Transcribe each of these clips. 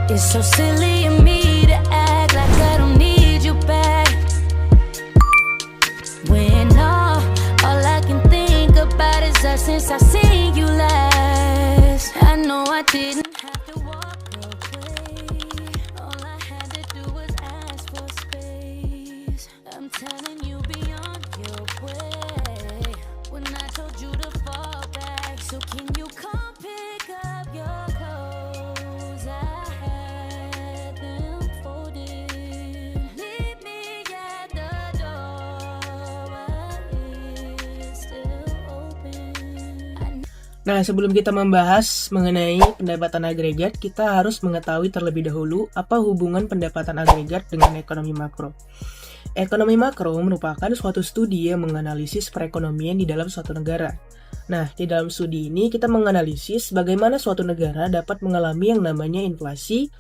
It's so silly of me to act like I don't need you back. When all I can think about is us since I seen you last. I know I didn't have to walk away. All I had to do was ask for space. I'm telling you be on your way. When I told you to fall back, so can you come pick up your clothes? I had them folded. Leave me at the door while it's still open. Nah, sebelum kita membahas mengenai pendapatan agregat, kita harus mengetahui terlebih dahulu apa hubungan pendapatan agregat dengan ekonomi makro. Ekonomi makro merupakan suatu studi yang menganalisis perekonomian di dalam suatu negara. Nah, di dalam studi ini kita menganalisis bagaimana suatu negara dapat mengalami yang namanya inflasi,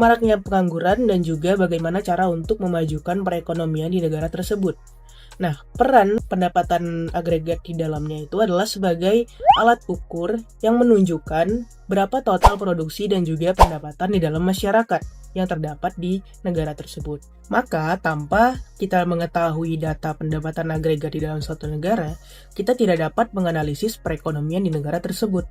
maraknya pengangguran, dan juga bagaimana cara untuk memajukan perekonomian di negara tersebut. Nah, peran pendapatan agregat di dalamnya itu adalah sebagai alat ukur yang menunjukkan berapa total produksi dan juga pendapatan di dalam masyarakat yang terdapat di negara tersebut. Maka, tanpa kita mengetahui data pendapatan agregat di dalam suatu negara, kita tidak dapat menganalisis perekonomian di negara tersebut.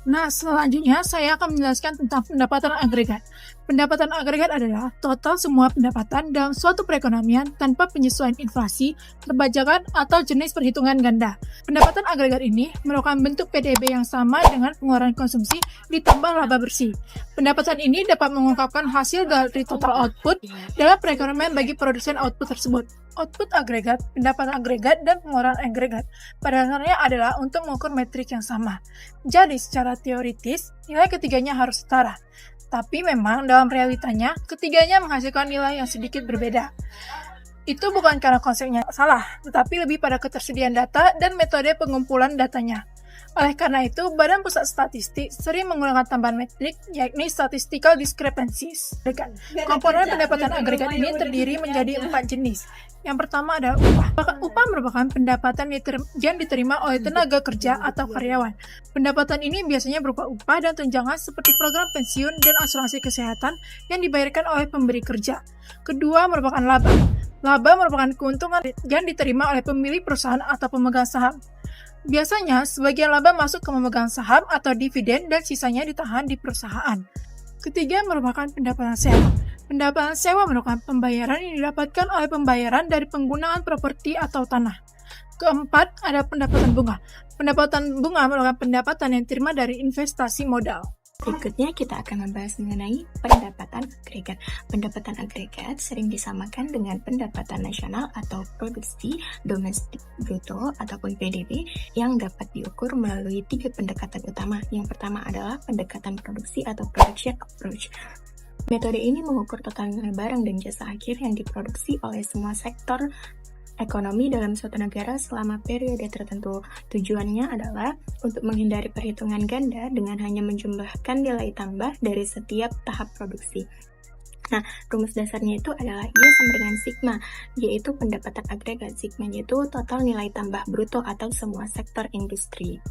Nah, selanjutnya saya akan menjelaskan tentang pendapatan agregat. Pendapatan agregat adalah total semua pendapatan dalam suatu perekonomian tanpa penyesuaian inflasi, perpajakan, atau jenis perhitungan ganda. Pendapatan agregat ini merupakan bentuk PDB yang sama dengan pengeluaran konsumsi ditambah laba bersih. Pendapatan ini dapat mengungkapkan hasil dari total output dalam perekonomian bagi produsen output tersebut. Output agregat, pendapatan agregat, dan pengeluaran agregat pada dasarnya adalah untuk mengukur metrik yang sama. Jadi secara teoritis, nilai ketiganya harus setara. Tapi memang dalam realitanya, ketiganya menghasilkan nilai yang sedikit berbeda. Itu bukan karena konsepnya salah, tetapi lebih pada ketersediaan data dan metode pengumpulan datanya. Oleh karena itu, Badan Pusat Statistik sering menggunakan tambahan metrik, yakni statistical discrepancies. Komponen pendapatan agregat ini terdiri menjadi 4 jenis. Yang pertama adalah upah. Upah merupakan pendapatan yang diterima oleh tenaga kerja atau karyawan. Pendapatan ini biasanya berupa upah dan tunjangan seperti program pensiun dan asuransi kesehatan yang dibayarkan oleh pemberi kerja. Kedua merupakan laba. Laba merupakan keuntungan yang diterima oleh pemilik perusahaan atau pemegang saham. Biasanya, sebagian laba masuk ke pemegang saham atau dividen dan sisanya ditahan di perusahaan. Ketiga merupakan pendapatan sewa. Pendapatan sewa merupakan pembayaran yang didapatkan oleh pembayaran dari penggunaan properti atau tanah. Keempat, ada pendapatan bunga. Pendapatan bunga merupakan pendapatan yang diterima dari investasi modal. Berikutnya kita akan membahas mengenai pendapatan agregat. Pendapatan agregat sering disamakan dengan pendapatan nasional atau produksi domestik bruto ataupun PDB yang dapat diukur melalui 3 pendekatan utama. Yang pertama adalah pendekatan produksi atau production approach. Metode ini mengukur total nilai barang dan jasa akhir yang diproduksi oleh semua sektor ekonomi dalam suatu negara selama periode tertentu. Tujuannya adalah untuk menghindari perhitungan ganda dengan hanya menjumlahkan nilai tambah dari setiap tahap produksi. Nah, rumus dasarnya itu adalah Y sama dengan sigma, yaitu pendapatan agregat. Sigma yaitu total nilai tambah bruto atau semua sektor industri.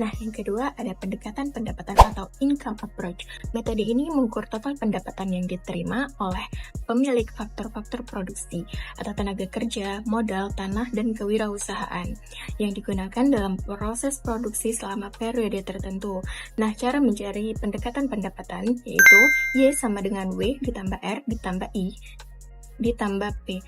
Nah, yang kedua ada pendekatan pendapatan atau income approach. Metode ini mengukur total pendapatan yang diterima oleh pemilik faktor-faktor produksi atau tenaga kerja, modal, tanah, dan kewirausahaan yang digunakan dalam proses produksi selama periode tertentu. Nah, cara mencari pendekatan pendapatan yaitu Y sama dengan W ditambah R ditambah I ditambah P.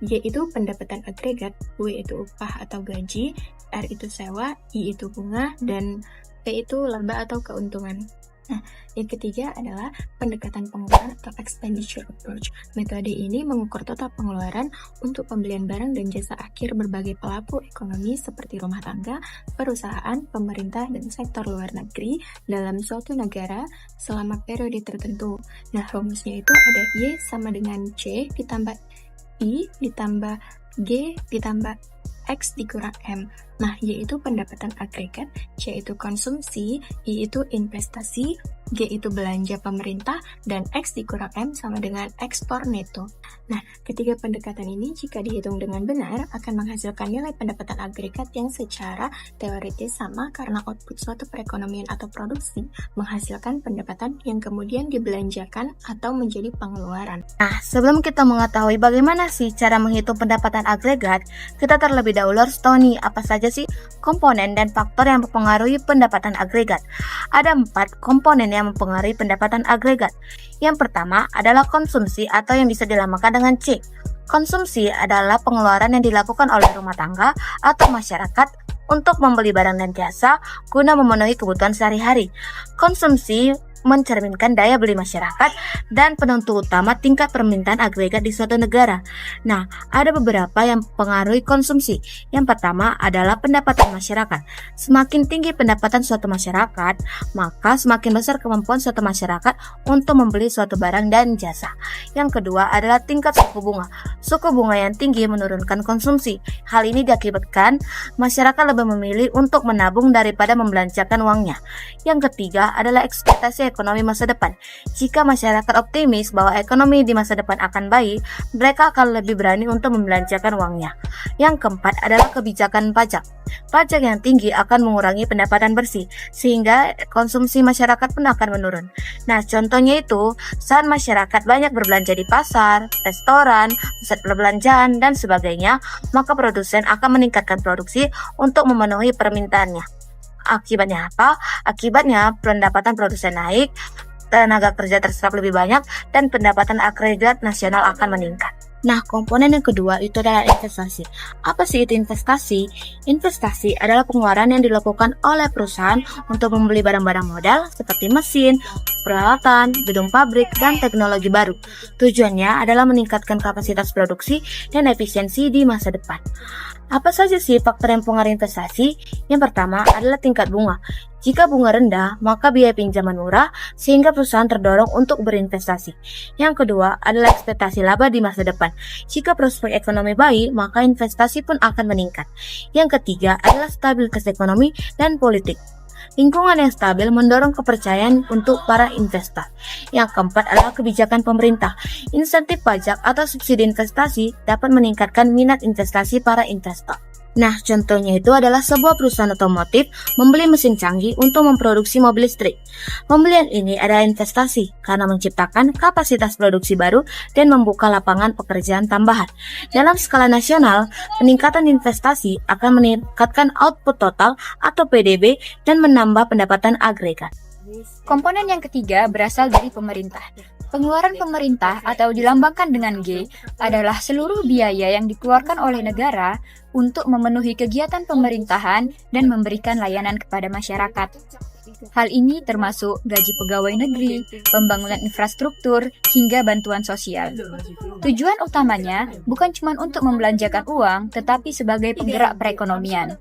Y itu pendapatan agregat, W itu upah atau gaji, R itu sewa, I itu bunga, dan P itu laba atau keuntungan. Nah, yang ketiga adalah pendekatan pengeluaran atau expenditure approach. Metode ini mengukur total pengeluaran untuk pembelian barang dan jasa akhir berbagai pelaku ekonomi seperti rumah tangga, perusahaan, pemerintah, dan sektor luar negeri dalam suatu negara selama periode tertentu. Nah, rumusnya itu ada Y sama dengan C ditambah I ditambah G ditambah X dikurang M. Nah, Y itu pendapatan agregat, C itu konsumsi, I itu investasi, G itu belanja pemerintah, dan X dikurang M sama dengan ekspor neto. Nah, ketiga pendekatan ini jika dihitung dengan benar akan menghasilkan nilai pendapatan agregat yang secara teoritis sama karena output suatu perekonomian atau produksi menghasilkan pendapatan yang kemudian dibelanjakan atau menjadi pengeluaran. Nah, sebelum kita mengetahui bagaimana sih cara menghitung pendapatan agregat, kita terlebih dahulu harus tahu nih apa saja sih komponen dan faktor yang mempengaruhi pendapatan agregat. Ada 4 komponen yang mempengaruhi pendapatan agregat. Yang pertama adalah konsumsi atau yang bisa dilamakan dengan C. Konsumsi adalah pengeluaran yang dilakukan oleh rumah tangga atau masyarakat untuk membeli barang dan jasa guna memenuhi kebutuhan sehari-hari. Konsumsi mencerminkan daya beli masyarakat dan penentu utama tingkat permintaan agregat di suatu negara. Nah, ada beberapa yang mempengaruhi konsumsi. Yang pertama adalah pendapatan masyarakat. Semakin tinggi pendapatan suatu masyarakat, maka semakin besar kemampuan suatu masyarakat untuk membeli suatu barang dan jasa. Yang kedua adalah tingkat suku bunga. Suku bunga yang tinggi menurunkan konsumsi. Hal ini diakibatkan masyarakat lebih memilih untuk menabung daripada membelanjakan uangnya. Yang ketiga adalah ekspektasi ekonomi masa depan. Jika masyarakat optimis bahwa ekonomi di masa depan akan baik, mereka akan lebih berani untuk membelanjakan uangnya. Yang keempat adalah kebijakan pajak. Pajak yang tinggi akan mengurangi pendapatan bersih, sehingga konsumsi masyarakat pun akan menurun. Nah, contohnya itu saat masyarakat banyak berbelanja di pasar, restoran, pusat perbelanjaan, dan sebagainya, maka produsen akan meningkatkan produksi untuk memenuhi permintaannya. Akibatnya apa? Akibatnya pendapatan produsen naik, tenaga kerja terserap lebih banyak, dan pendapatan agregat nasional akan meningkat. Nah, komponen yang kedua itu adalah investasi. Apa sih itu investasi? Investasi adalah pengeluaran yang dilakukan oleh perusahaan untuk membeli barang-barang modal seperti mesin, peralatan, gedung pabrik, dan teknologi baru. Tujuannya adalah meningkatkan kapasitas produksi dan efisiensi di masa depan. Apa saja sih faktor yang mempengaruhi investasi? Yang pertama adalah tingkat bunga. Jika bunga rendah, maka biaya pinjaman murah sehingga perusahaan terdorong untuk berinvestasi. Yang kedua adalah ekspektasi laba di masa depan. Jika prospek ekonomi baik, maka investasi pun akan meningkat. Yang ketiga adalah stabilitas ekonomi dan politik. Lingkungan yang stabil mendorong kepercayaan untuk para investor. Yang keempat adalah kebijakan pemerintah. Insentif pajak atau subsidi investasi dapat meningkatkan minat investasi para investor. Nah, contohnya itu adalah sebuah perusahaan otomotif membeli mesin canggih untuk memproduksi mobil listrik. Pembelian ini adalah investasi karena menciptakan kapasitas produksi baru dan membuka lapangan pekerjaan tambahan. Dalam skala nasional, peningkatan investasi akan meningkatkan output total atau PDB dan menambah pendapatan agregat. Komponen yang ketiga berasal dari pemerintah. Pengeluaran pemerintah atau dilambangkan dengan G adalah seluruh biaya yang dikeluarkan oleh negara untuk memenuhi kegiatan pemerintahan dan memberikan layanan kepada masyarakat. Hal ini termasuk gaji pegawai negeri, pembangunan infrastruktur, hingga bantuan sosial. Tujuan utamanya bukan cuma untuk membelanjakan uang, tetapi sebagai penggerak perekonomian.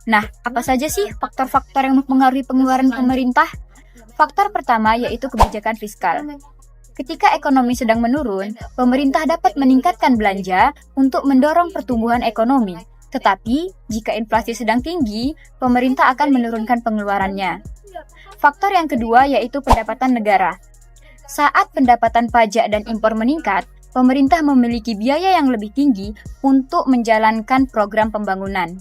Nah, apa saja sih faktor-faktor yang mempengaruhi pengeluaran pemerintah? Faktor pertama yaitu kebijakan fiskal. Ketika ekonomi sedang menurun, pemerintah dapat meningkatkan belanja untuk mendorong pertumbuhan ekonomi. Tetapi, jika inflasi sedang tinggi, pemerintah akan menurunkan pengeluarannya. Faktor yang kedua yaitu pendapatan negara. Saat pendapatan pajak dan impor meningkat, pemerintah memiliki biaya yang lebih tinggi untuk menjalankan program pembangunan.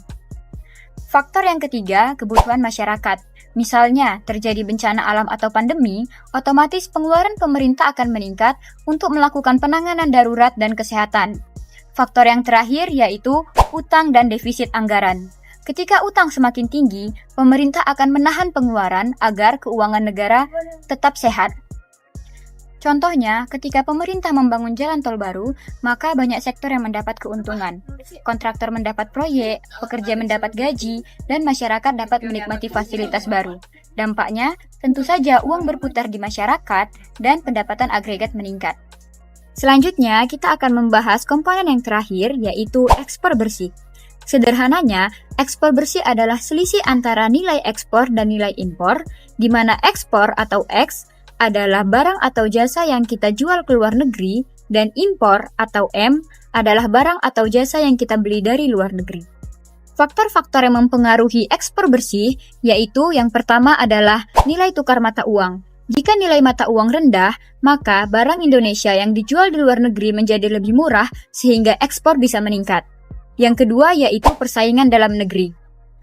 Faktor yang ketiga, kebutuhan masyarakat. Misalnya, terjadi bencana alam atau pandemi, otomatis pengeluaran pemerintah akan meningkat untuk melakukan penanganan darurat dan kesehatan. Faktor yang terakhir yaitu utang dan defisit anggaran. Ketika utang semakin tinggi, pemerintah akan menahan pengeluaran agar keuangan negara tetap sehat. Contohnya, ketika pemerintah membangun jalan tol baru, maka banyak sektor yang mendapat keuntungan. Kontraktor mendapat proyek, pekerja mendapat gaji, dan masyarakat dapat menikmati fasilitas baru. Dampaknya, tentu saja uang berputar di masyarakat dan pendapatan agregat meningkat. Selanjutnya, kita akan membahas komponen yang terakhir, yaitu ekspor bersih. Sederhananya, ekspor bersih adalah selisih antara nilai ekspor dan nilai impor, di mana ekspor atau X adalah barang atau jasa yang kita jual ke luar negeri, dan impor atau M adalah barang atau jasa yang kita beli dari luar negeri. Faktor-faktor yang mempengaruhi ekspor bersih yaitu yang pertama adalah nilai tukar mata uang. Jika nilai mata uang rendah, maka barang Indonesia yang dijual di luar negeri menjadi lebih murah sehingga ekspor bisa meningkat. Yang kedua yaitu persaingan dalam negeri.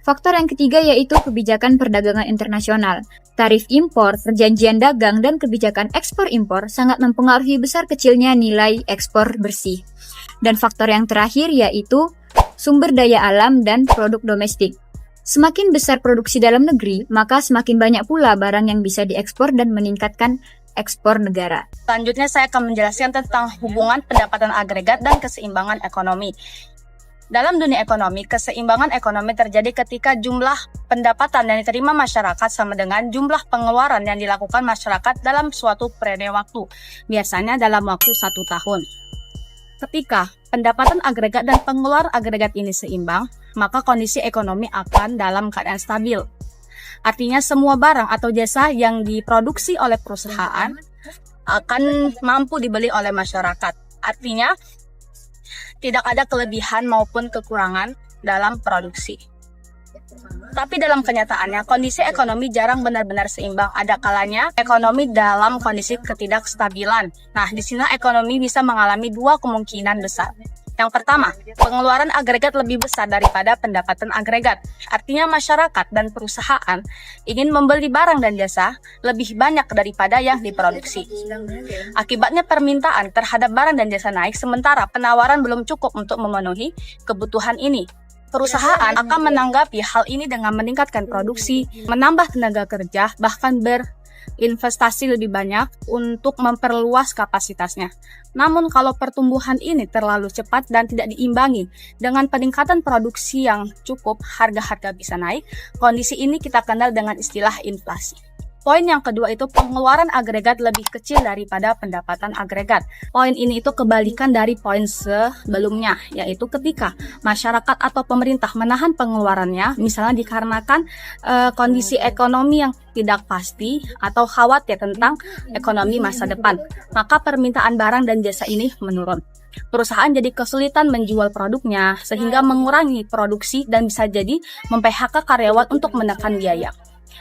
Faktor yang ketiga yaitu kebijakan perdagangan internasional. Tarif impor, perjanjian dagang, dan kebijakan ekspor-impor sangat mempengaruhi besar kecilnya nilai ekspor bersih. Dan faktor yang terakhir yaitu sumber daya alam dan produk domestik. Semakin besar produksi dalam negeri, maka semakin banyak pula barang yang bisa diekspor dan meningkatkan ekspor negara. Selanjutnya saya akan menjelaskan tentang hubungan pendapatan agregat dan keseimbangan ekonomi. Dalam dunia ekonomi, keseimbangan ekonomi terjadi ketika jumlah pendapatan yang diterima masyarakat sama dengan jumlah pengeluaran yang dilakukan masyarakat dalam suatu periode waktu, biasanya dalam waktu 1 tahun. Ketika pendapatan agregat dan pengeluaran agregat ini seimbang, maka kondisi ekonomi akan dalam keadaan stabil. Artinya semua barang atau jasa yang diproduksi oleh perusahaan akan mampu dibeli oleh masyarakat. Artinya tidak ada kelebihan maupun kekurangan dalam produksi. Tapi dalam kenyataannya, kondisi ekonomi jarang benar-benar seimbang. Ada kalanya ekonomi dalam kondisi ketidakstabilan. Nah, di sini ekonomi bisa mengalami 2 kemungkinan besar. Yang pertama, pengeluaran agregat lebih besar daripada pendapatan agregat. Artinya masyarakat dan perusahaan ingin membeli barang dan jasa lebih banyak daripada yang diproduksi. Akibatnya permintaan terhadap barang dan jasa naik, sementara penawaran belum cukup untuk memenuhi kebutuhan ini. Perusahaan akan menanggapi hal ini dengan meningkatkan produksi, menambah tenaga kerja, bahkan berinvestasi lebih banyak untuk memperluas kapasitasnya. Namun kalau pertumbuhan ini terlalu cepat dan tidak diimbangi dengan peningkatan produksi yang cukup, harga-harga bisa naik. Kondisi ini kita kenal dengan istilah inflasi. Poin yang kedua itu pengeluaran agregat lebih kecil daripada pendapatan agregat. Poin ini itu kebalikan dari poin sebelumnya, yaitu ketika masyarakat atau pemerintah menahan pengeluarannya, misalnya dikarenakan kondisi ekonomi yang tidak pasti atau khawatir tentang ekonomi masa depan, maka permintaan barang dan jasa ini menurun. Perusahaan jadi kesulitan menjual produknya sehingga mengurangi produksi dan bisa jadi mem-PHK karyawan untuk menekan biaya.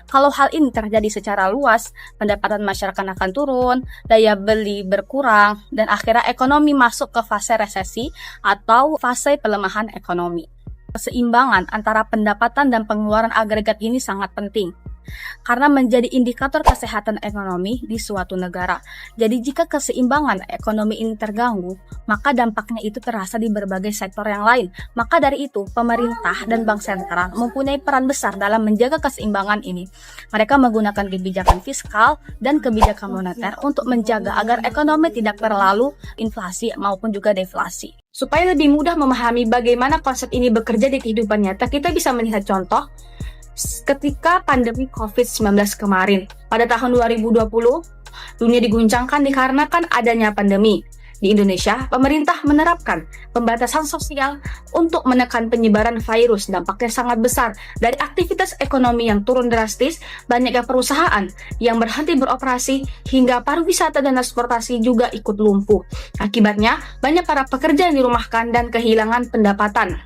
Kalau hal ini terjadi secara luas, pendapatan masyarakat akan turun, daya beli berkurang, dan akhirnya ekonomi masuk ke fase resesi atau fase pelemahan ekonomi. Keseimbangan antara pendapatan dan pengeluaran agregat ini sangat penting karena menjadi indikator kesehatan ekonomi di suatu negara. Jadi jika keseimbangan ekonomi ini terganggu, maka dampaknya itu terasa di berbagai sektor yang lain. Maka dari itu, pemerintah dan bank sentral mempunyai peran besar dalam menjaga keseimbangan ini. Mereka menggunakan kebijakan fiskal dan kebijakan moneter untuk menjaga agar ekonomi tidak terlalu inflasi maupun juga deflasi. Supaya lebih mudah memahami bagaimana konsep ini bekerja di kehidupan nyata, kita bisa melihat contoh ketika pandemi COVID-19 kemarin. Pada tahun 2020, dunia diguncangkan dikarenakan adanya pandemi. Di Indonesia, pemerintah menerapkan pembatasan sosial untuk menekan penyebaran virus. Dampaknya sangat besar. Dari aktivitas ekonomi yang turun drastis, banyaknya perusahaan yang berhenti beroperasi, hingga pariwisata dan transportasi juga ikut lumpuh. Akibatnya, banyak para pekerja yang dirumahkan dan kehilangan pendapatan.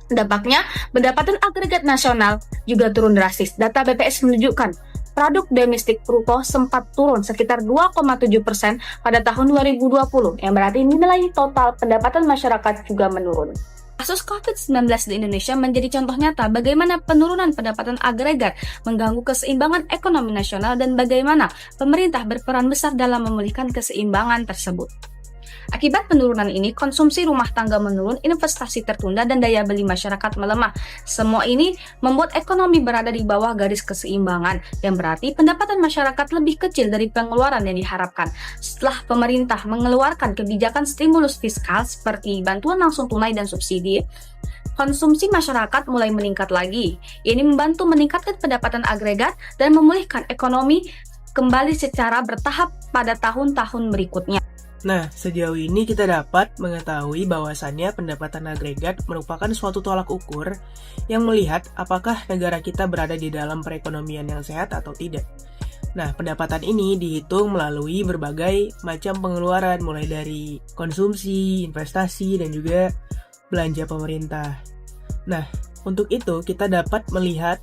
Dampaknya, pendapatan agregat nasional juga turun drastis. Data BPS menunjukkan produk domestik bruto sempat turun sekitar 2,7% pada tahun 2020, yang berarti nilai total pendapatan masyarakat juga menurun. Kasus COVID-19 di Indonesia menjadi contoh nyata bagaimana penurunan pendapatan agregat mengganggu keseimbangan ekonomi nasional dan bagaimana pemerintah berperan besar dalam memulihkan keseimbangan tersebut. Akibat penurunan ini, konsumsi rumah tangga menurun, investasi tertunda, dan daya beli masyarakat melemah. Semua ini membuat ekonomi berada di bawah garis keseimbangan, yang berarti pendapatan masyarakat lebih kecil dari pengeluaran yang diharapkan. Setelah pemerintah mengeluarkan kebijakan stimulus fiskal seperti bantuan langsung tunai dan subsidi, konsumsi masyarakat mulai meningkat lagi. Ini membantu meningkatkan pendapatan agregat dan memulihkan ekonomi kembali secara bertahap pada tahun-tahun berikutnya. Nah, sejauh ini kita dapat mengetahui bahwasannya pendapatan agregat merupakan suatu tolak ukur yang melihat apakah negara kita berada di dalam perekonomian yang sehat atau tidak. Nah, pendapatan ini dihitung melalui berbagai macam pengeluaran, mulai dari konsumsi, investasi, dan juga belanja pemerintah. Nah, untuk itu kita dapat melihat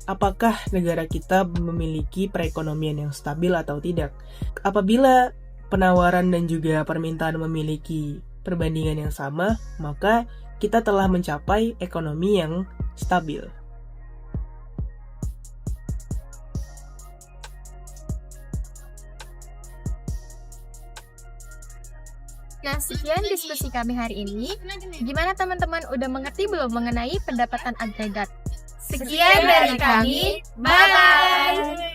apakah negara kita memiliki perekonomian yang stabil atau tidak. Apabila penawaran dan juga permintaan memiliki perbandingan yang sama, maka kita telah mencapai ekonomi yang stabil. Nah, sekian diskusi kami hari ini. Gimana teman-teman, udah mengerti belum mengenai pendapatan agregat? Sekian dari kami, bye-bye!